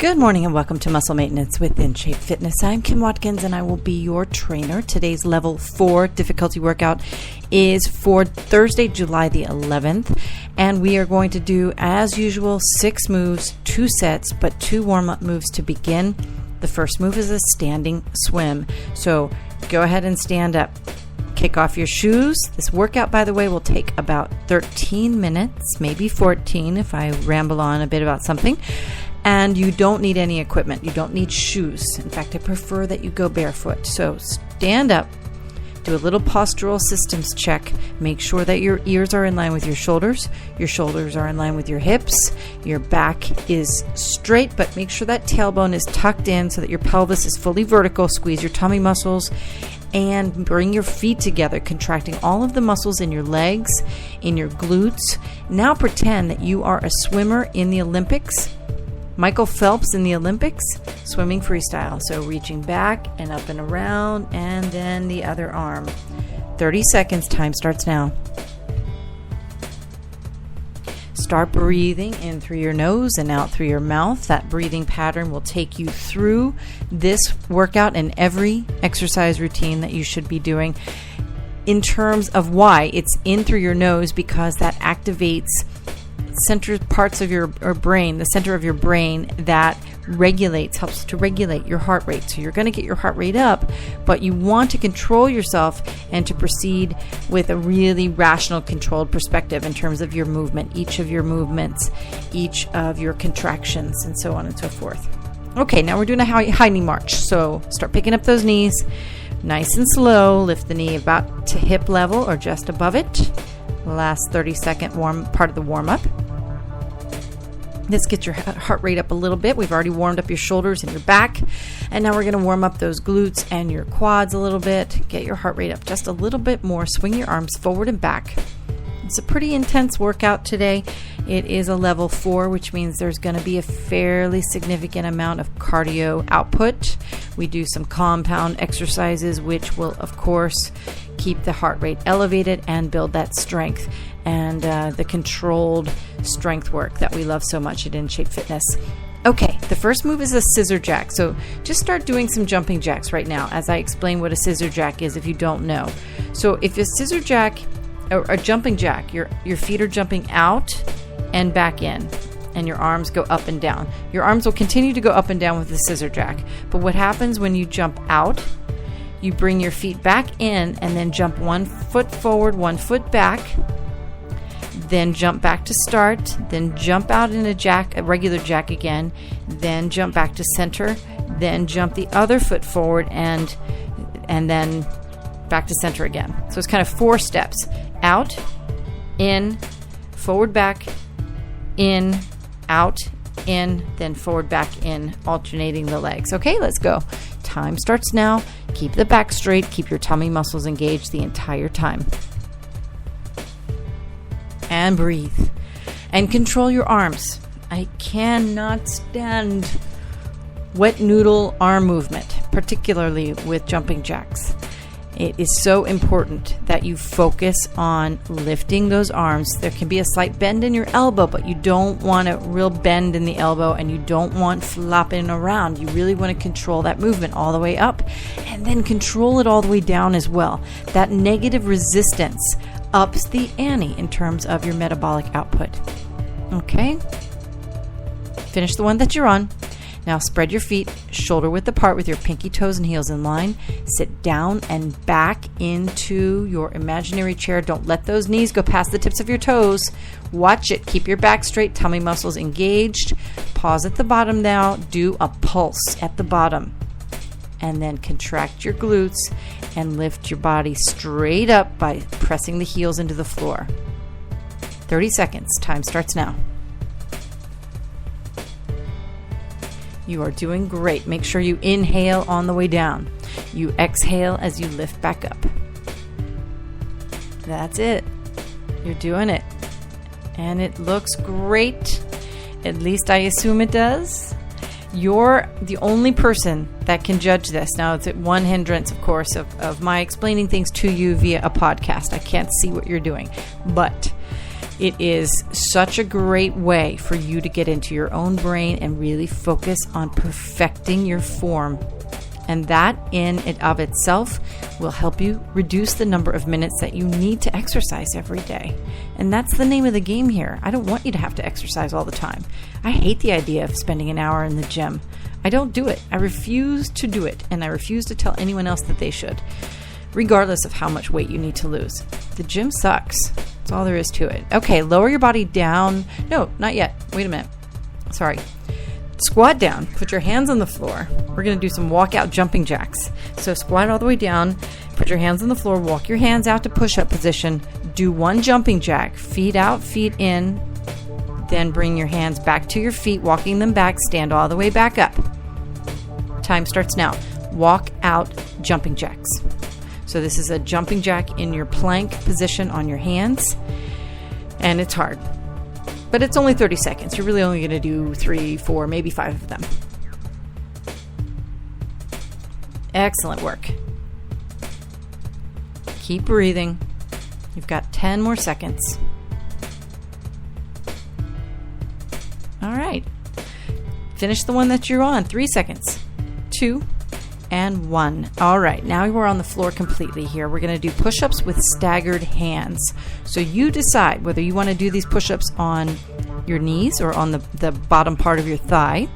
Good morning and welcome to Muscle Maintenance with In Shape Fitness. I'm Kim Watkins and I will be your trainer. Today's level 4 difficulty workout is for Thursday, July the 11th. And we are going to do, as usual, 6 moves, 2 sets, but 2 warm-up moves to begin. The first move is a standing swim. So go ahead and stand up. Kick off your shoes. This workout, by the way, will take about 13 minutes, maybe 14 if I ramble on a bit about something. And you don't need any equipment. You don't need shoes. In fact, I prefer that you go barefoot. So stand up, do a little postural systems check. Make sure that your ears are in line with your shoulders are in line with your hips, your back is straight, but make sure that tailbone is tucked in so that your pelvis is fully vertical. Squeeze your tummy muscles and bring your feet together, contracting all of the muscles in your legs, in your glutes. Now pretend that you are a swimmer in the Olympics. Michael Phelps in the Olympics, swimming freestyle. So reaching back and up and around, and then the other arm. 30 seconds, time starts now. Start breathing in through your nose and out through your mouth. That breathing pattern will take you through this workout and every exercise routine that you should be doing. In terms of why, it's in through your nose because that activates center parts of your brain, the center of your brain that helps to regulate your heart rate. So you're going to get your heart rate up, but you want to control yourself and to proceed with a really rational, controlled perspective in terms of your movement, each of your movements, each of your contractions, and so on and so forth. Okay, now we're doing a high knee march. So start picking up those knees, nice and slow. Lift the knee about to hip level or just above it. Last 30-second part of the warm-up. Let's get your heart rate up a little bit. We've already warmed up your shoulders and your back. And now we're going to warm up those glutes and your quads a little bit. Get your heart rate up just a little bit more. Swing your arms forward and back. It's a pretty intense workout today. It is a level 4, which means there's going to be a fairly significant amount of cardio output. We do some compound exercises, which will, of course, keep the heart rate elevated and build that strength and the controlled strength work that we love so much at In Shape Fitness. Okay, the first move is a scissor jack. So just start doing some jumping jacks right now as I explain what a scissor jack is if you don't know. So if a scissor jack or a jumping jack, your feet are jumping out and back in, and your arms go up and down. Your arms will continue to go up and down with the scissor jack. But what happens when you jump out, you bring your feet back in and then jump 1 foot forward, 1 foot back, then jump back to start, then jump out in a regular jack again, then jump back to center, then jump the other foot forward and then back to center again. So it's kind of 4 steps. Out, in, forward, back, in, out, in, then forward, back, in, alternating the legs. Okay, let's go. Time starts now. Keep the back straight. Keep your tummy muscles engaged the entire time. And breathe. And control your arms. I cannot stand wet noodle arm movement, particularly with jumping jacks. It is so important that you focus on lifting those arms. There can be a slight bend in your elbow, but you don't want a real bend in the elbow and you don't want flopping around. You really want to control that movement all the way up and then control it all the way down as well. That negative resistance ups the ante in terms of your metabolic output. Okay? Finish the one that you're on. Now spread your feet shoulder width apart with your pinky toes and heels in line. Sit down and back into your imaginary chair. Don't let those knees go past the tips of your toes. Watch it. Keep your back straight, tummy muscles engaged. Pause at the bottom now. Do a pulse at the bottom. And then contract your glutes and lift your body straight up by pressing the heels into the floor. 30 seconds. Time starts now. You are doing great. Make sure you inhale on the way down. You exhale as you lift back up. That's it. You're doing it. And it looks great. At least I assume it does. You're the only person that can judge this. Now, it's one hindrance, of course, of my explaining things to you via a podcast. I can't see what you're doing. But It is such a great way for you to get into your own brain and really focus on perfecting your form. And that in and of itself will help you reduce the number of minutes that you need to exercise every day. And that's the name of the game here. I don't want you to have to exercise all the time. I hate the idea of spending an hour in the gym. I don't do it. I refuse to do it. And I refuse to tell anyone else that they should, regardless of how much weight you need to lose. The gym sucks. That's all there is to it. Okay, lower your body down. No, not yet. Wait a minute. Sorry. Squat down. Put your hands on the floor. We're going to do some walkout jumping jacks. So squat all the way down. Put your hands on the floor. Walk your hands out to push-up position. Do one jumping jack. Feet out, feet in. Then bring your hands back to your feet, walking them back. Stand all the way back up. Time starts now. Walk out jumping jacks. So this is a jumping jack in your plank position on your hands. And it's hard. But it's only 30 seconds. You're really only going to do 3, 4, maybe 5 of them. Excellent work. Keep breathing. You've got 10 more seconds. All right. Finish the one that you're on. 3 seconds. 2 and 1. All right. Now we're on the floor completely here. We're going to do push-ups with staggered hands. So you decide whether you want to do these push-ups on your knees or on the bottom part of your thigh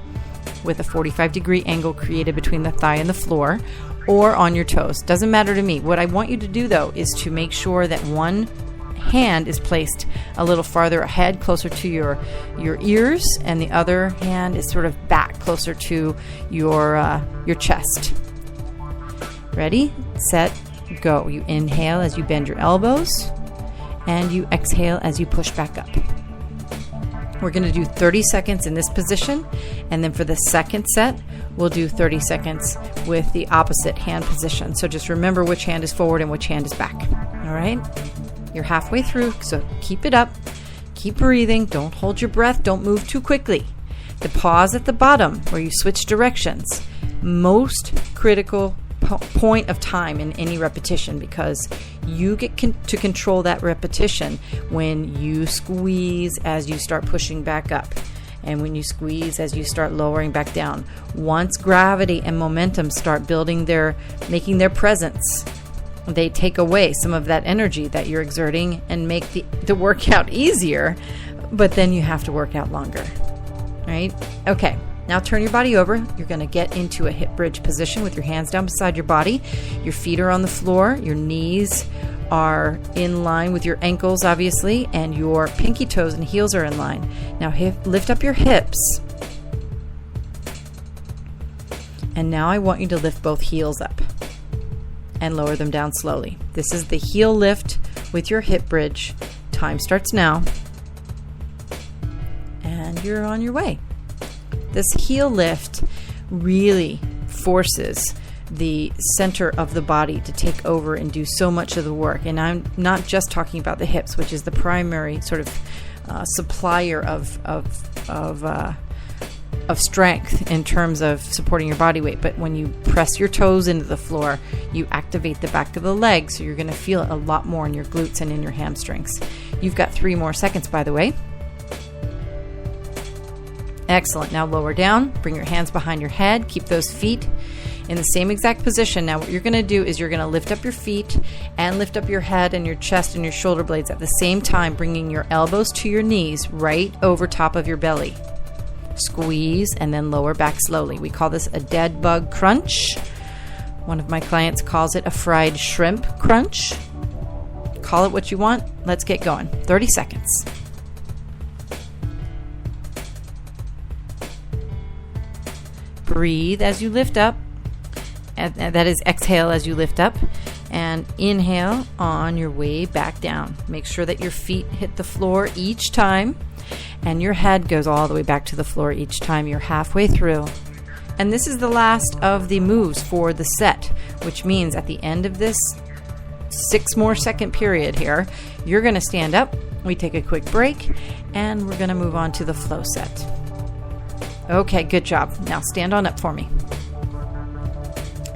with a 45-degree angle created between the thigh and the floor, or on your toes. Doesn't matter to me. What I want you to do, though, is to make sure that one hand is placed a little farther ahead, closer to your ears, and the other hand is sort of back, closer to your chest. Ready, set, go. You inhale as you bend your elbows, and you exhale as you push back up. We're going to do 30 seconds in this position, and then for the second set, we'll do 30 seconds with the opposite hand position. So just remember which hand is forward and which hand is back. All right? You're halfway through, so keep it up. Keep breathing. Don't hold your breath. Don't move too quickly. The pause at the bottom where you switch directions. Most critical point of time in any repetition, because you get to control that repetition when you squeeze as you start pushing back up, and when you squeeze as you start lowering back down. Once gravity and momentum start making their presence, they take away some of that energy that you're exerting and make the workout easier, but then you have to work out longer, right? Okay. Now turn your body over. You're going to get into a hip bridge position with your hands down beside your body. Your feet are on the floor. Your knees are in line with your ankles, obviously, and your pinky toes and heels are in line. Now lift up your hips. And now I want you to lift both heels up and lower them down slowly. This is the heel lift with your hip bridge. Time starts now. And you're on your way. This heel lift really forces the center of the body to take over and do so much of the work. And I'm not just talking about the hips, which is the primary sort of supplier of strength in terms of supporting your body weight. But when you press your toes into the floor, you activate the back of the leg, so you're going to feel it a lot more in your glutes and in your hamstrings. You've got 3 more seconds, by the way. Excellent. Now lower down. Bring your hands behind your head. Keep those feet in the same exact position. Now what you're going to do is you're going to lift up your feet and lift up your head and your chest and your shoulder blades at the same time, bringing your elbows to your knees right over top of your belly. Squeeze and then lower back slowly. We call this a dead bug crunch. One of my clients calls it a fried shrimp crunch. Call it what you want. Let's get going. 30 seconds. Breathe as you lift up. And that is exhale as you lift up. And inhale on your way back down. Make sure that your feet hit the floor each time. And your head goes all the way back to the floor each time. You're halfway through. And this is the last of the moves for the set, which means at the end of this 6 more second period here, you're going to stand up. We take a quick break, and we're going to move on to the flow set. Okay, good job. Now stand on up for me.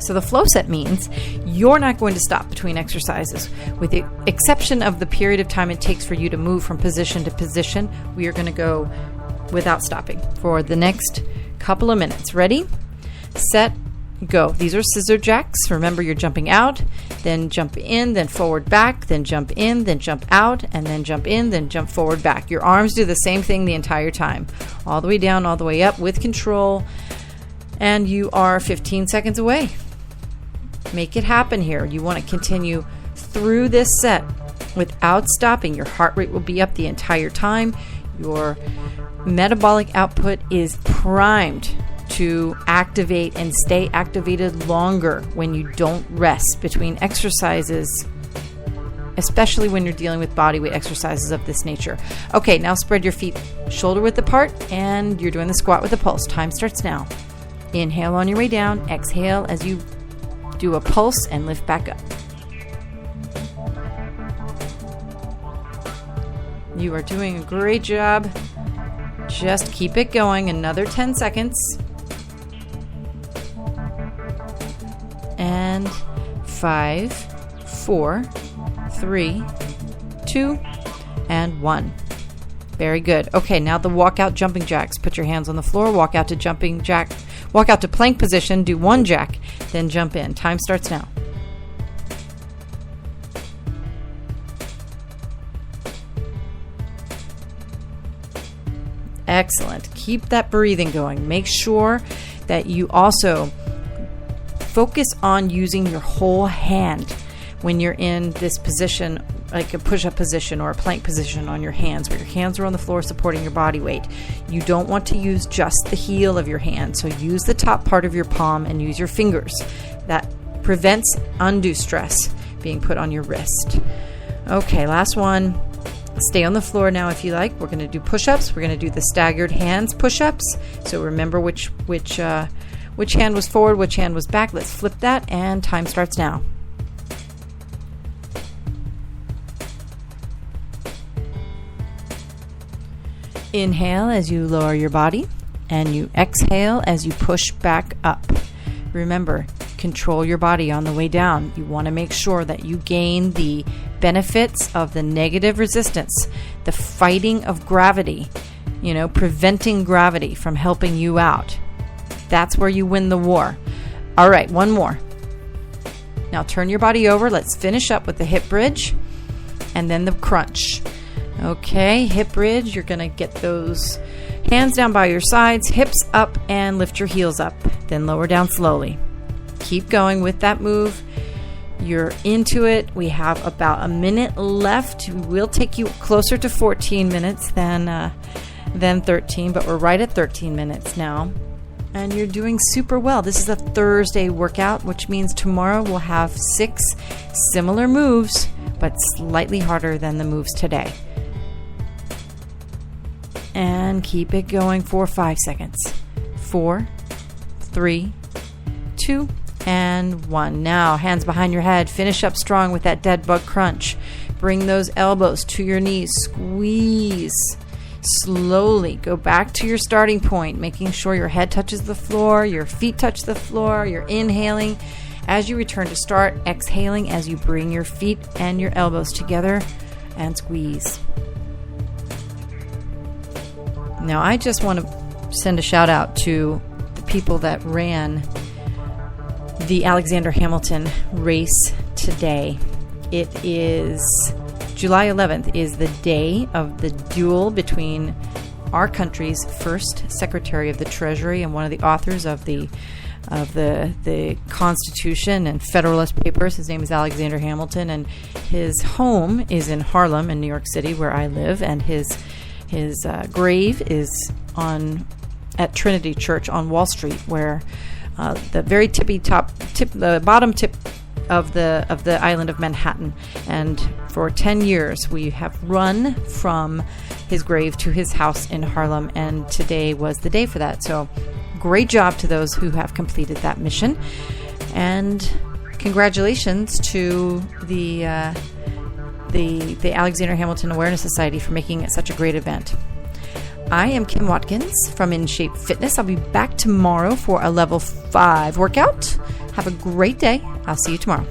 So the flow set means you're not going to stop between exercises. With the exception of the period of time it takes for you to move from position to position, we are going to go without stopping for the next couple of minutes. Ready, set, go. These are scissor jacks. Remember, you're jumping out, then jump in, then forward back, then jump in, then jump out, and then jump in, then jump forward back. Your arms do the same thing the entire time. All the way down, all the way up with control. And you are 15 seconds away. Make it happen here. You want to continue through this set without stopping. Your heart rate will be up the entire time. Your metabolic output is primed to activate and stay activated longer when you don't rest between exercises, especially when you're dealing with body weight exercises of this nature. Okay, now spread your feet shoulder width apart, and you're doing the squat with a pulse. Time starts now. Inhale on your way down. Exhale as you do a pulse and lift back up. You are doing a great job. Just keep it going. Another 10 seconds. And 5, 4, 3, 2, and 1. Very good. Okay, now the walkout jumping jacks. Put your hands on the floor, walk out to jumping jack. Walk out to plank position, do one jack, then jump in. Time starts now. Excellent. Keep that breathing going. Make sure that you also focus on using your whole hand when you're in this position, like a push-up position or a plank position on your hands, where your hands are on the floor supporting your body weight. You don't want to use just the heel of your hand, so use the top part of your palm and use your fingers. That prevents undue stress being put on your wrist. Okay, last one. Stay on the floor now if you like. We're going to do push-ups. We're going to do the staggered hands push-ups. So remember which hand was forward, which hand was back. Let's flip that, and time starts now. Inhale as you lower your body, and you exhale as you push back up. Remember, control your body on the way down. You want to make sure that you gain the benefits of the negative resistance, the fighting of gravity, preventing gravity from helping you out. That's where you win the war. All right, one more. Now turn your body over. Let's finish up with the hip bridge and then the crunch. Okay, hip bridge. You're going to get those hands down by your sides, hips up, and lift your heels up. Then lower down slowly. Keep going with that move. You're into it. We have about a minute left. We'll take you closer to 14 minutes than 13, but we're right at 13 minutes now. And you're doing super well. This is a Thursday workout, which means tomorrow we'll have 6 similar moves, but slightly harder than the moves today. And keep it going for 5 seconds. 4, 3, 2, and 1. Now, hands behind your head. Finish up strong with that dead bug crunch. Bring those elbows to your knees. Squeeze. Slowly go back to your starting point, making sure your head touches the floor, your feet touch the floor. You're inhaling as you return to start, exhaling as you bring your feet and your elbows together and squeeze. Now, I just want to send a shout out to the people that ran the Alexander Hamilton race today. It is July 11th is the day of the duel between our country's first Secretary of the Treasury and one of the authors of the Constitution and Federalist Papers. His name is Alexander Hamilton, and his home is in Harlem in New York City, where I live, and his grave is at Trinity Church on Wall Street, where the very the bottom tip of the island of Manhattan. And for 10 years we have run from his grave to his house in Harlem, and today was the day for that. So great job to those who have completed that mission, and congratulations to the Alexander Hamilton Awareness Society for making it such a great event. I am Kim Watkins from In Shape Fitness. I'll be back tomorrow for a level 5 workout. Have a great day. I'll see you tomorrow.